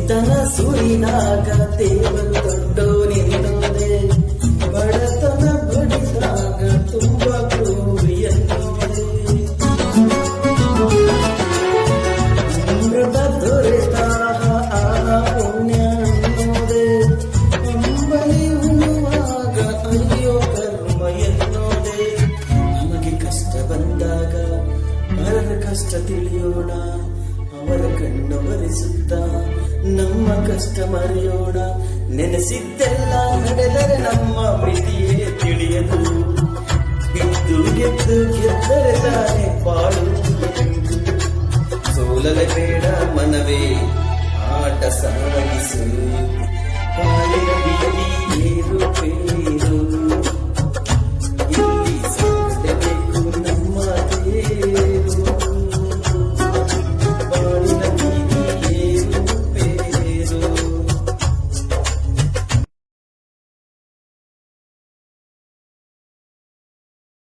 ಚಿತ್ತನ ಸುರಿನಾಗ ದೇವರು ದೊಡ್ಡವನೆನ್ನೋದೆ, ಬಡತನ ಬಡಿದಾಗ ತುಂಬ ಕ್ರೂರಿ ಎನ್ನೋದೆ. ಅಮೃತ ದೊರೆತಾಗ ಆನ ಪುಣ್ಯ ಅನ್ನೋದೆ, ಅಂಬಲಿ ಉಣ್ಣುವಾಗ ಅಯ್ಯೋ ಕರ್ಮ ಎನ್ನೋದೆ. ನಮಗೆ ಕಷ್ಟ ಬಂದಾಗ ಪರರ ಕಷ್ಟ ತಿಳಿಯೋಣ, ಅವರ ಕಣ್ಣು ಒರೆಸುತ್ತ ನಮ್ಮ ಕಷ್ಟ ಮರೆಯೋಣ. ನೆನೆಸಿದ್ದೆಲ್ಲ ನಡೆದರೆ ನಮ್ಮ ಮಿತಿಯೇ ತಿಳಿಯದು, ಬಿದ್ದು ಗೆದ್ದು ಗೆದ್ದರೆ ತಾನೆ ಬಾಳು. ಸೋಲಲೆ ಬೇಡ ಮನವೇ ಆಟ ಸಾಗಿಸು, ಕಾಲಿನ ಬೀದಿ ಏರುಪೇರು.